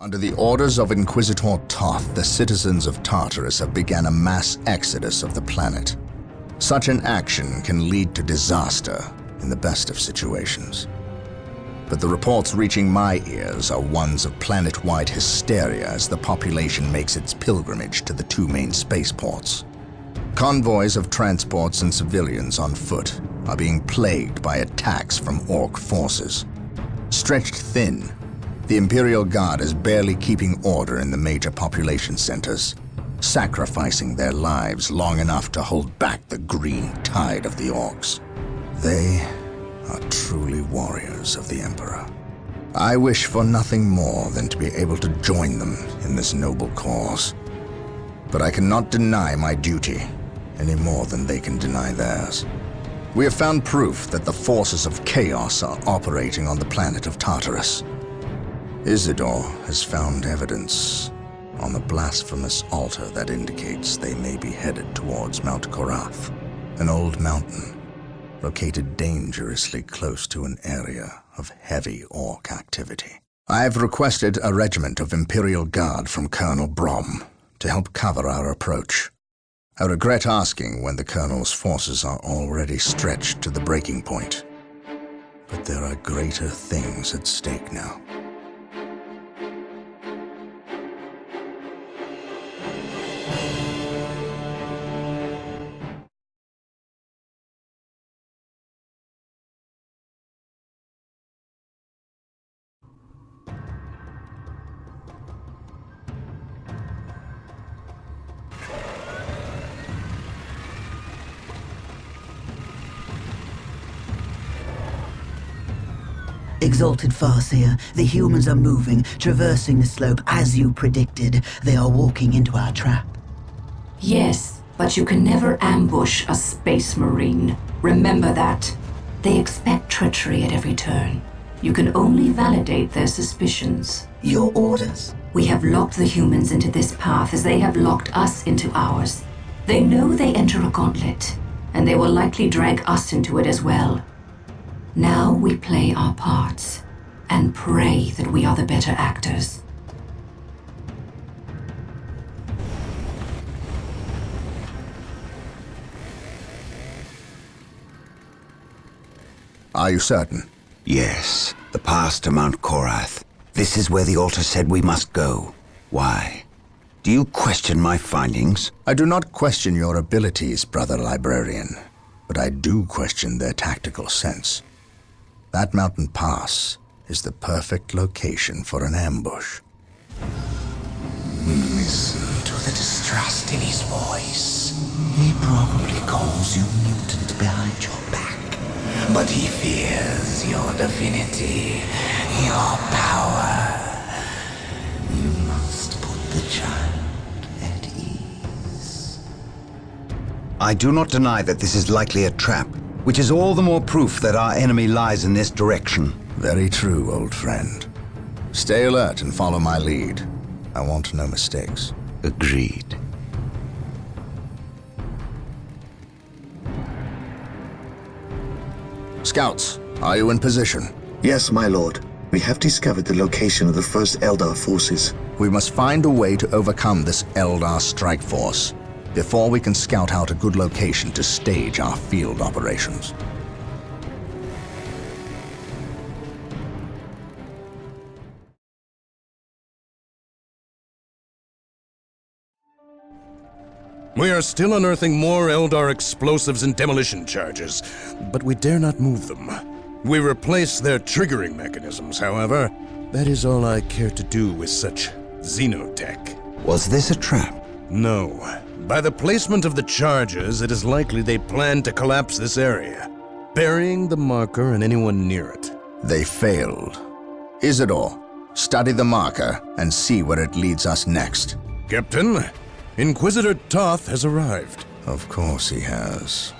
Under the orders of Inquisitor Toth, the citizens of Tartarus have begun a mass exodus of the planet. Such an action can lead to disaster in the best of situations. But the reports reaching my ears are ones of planet-wide hysteria as the population makes its pilgrimage to the two main spaceports. Convoys of transports and civilians on foot are being plagued by attacks from Orc forces. Stretched thin, the Imperial Guard is barely keeping order in the major population centers, sacrificing their lives long enough to hold back the green tide of the Orcs. They are truly warriors of the Emperor. I wish for nothing more than to be able to join them in this noble cause. But I cannot deny my duty any more than they can deny theirs. We have found proof that the forces of chaos are operating on the planet of Tartarus. Isidore has found evidence on the blasphemous altar that indicates they may be headed towards Mount Korath, an old mountain located dangerously close to an area of heavy Orc activity. I have requested a regiment of Imperial Guard from Colonel Brom to help cover our approach. I regret asking when the Colonel's forces are already stretched to the breaking point, but there are greater things at stake now. Exalted Farseer, the humans are moving, traversing the slope as you predicted. They are walking into our trap. Yes, but you can never ambush a space marine. Remember that. They expect treachery at every turn. You can only validate their suspicions. Your orders? We have locked the humans into this path as they have locked us into ours. They know they enter a gauntlet, and they will likely drag us into it as well. Now we play our parts, and pray that we are the better actors. Are you certain? Yes, the path to Mount Korath. This is where the altar said we must go. Why? Do you question my findings? I do not question your abilities, Brother Librarian, but I do question their tactical sense. That mountain pass is the perfect location for an ambush. Listen to the distrust in his voice. He probably calls you mutant behind your back, but he fears your divinity, your power. You must put the child at ease. I do not deny that this is likely a trap, which is all the more proof that our enemy lies in this direction. Very true, old friend. Stay alert and follow my lead. I want no mistakes. Agreed. Scouts, are you in position? Yes, my lord. We have discovered the location of the first Eldar forces. We must find a way to overcome this Eldar strike force before we can scout out a good location to stage our field operations. We are still unearthing more Eldar explosives and demolition charges, but we dare not move them. We replace their triggering mechanisms, however. That is all I care to do with such xenotech. Was this a trap? No. By the placement of the charges, it is likely they plan to collapse this area, burying the marker and anyone near it. They failed. Isidore, study the marker and see where it leads us next. Captain, Inquisitor Toth has arrived. Of course he has.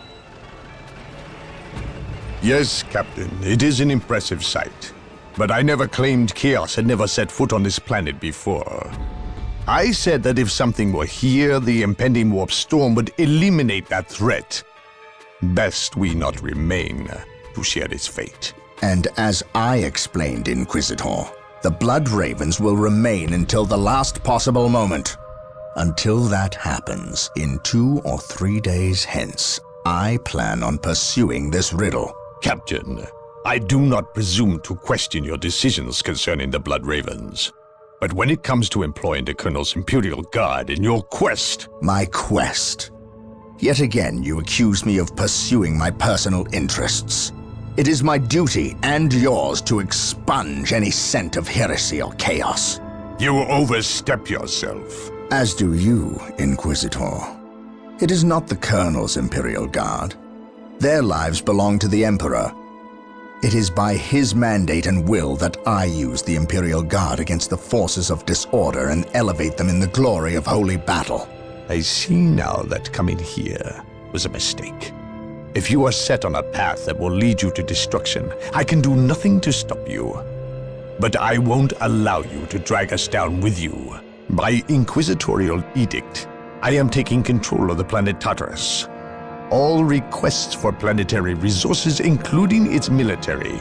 Yes, Captain, it is an impressive sight. But I never claimed Chaos had never set foot on this planet before. I said that if something were here, the impending warp storm would eliminate that threat. Best we not remain to share its fate. And as I explained, Inquisitor, The Blood Ravens will remain until the last possible moment. Until that happens, in 2 or 3 days hence, I plan on pursuing this riddle. Captain, I do not presume to question your decisions concerning the Blood Ravens. But when it comes to employing the Colonel's Imperial Guard in your quest... My quest? Yet again you accuse me of pursuing my personal interests. It is my duty and yours to expunge any scent of heresy or chaos. You overstep yourself. As do you, Inquisitor. It is not the Colonel's Imperial Guard. Their lives belong to the Emperor. It is by his mandate and will that I use the Imperial Guard against the forces of disorder and elevate them in the glory of holy battle. I see now that coming here was a mistake. If you are set on a path that will lead you to destruction, I can do nothing to stop you. But I won't allow you to drag us down with you. By inquisitorial edict, I am taking control of the planet Tartarus. All requests for planetary resources, including its military,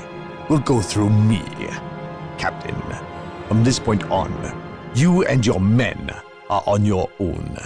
will go through me. Captain, from this point on, you and your men are on your own.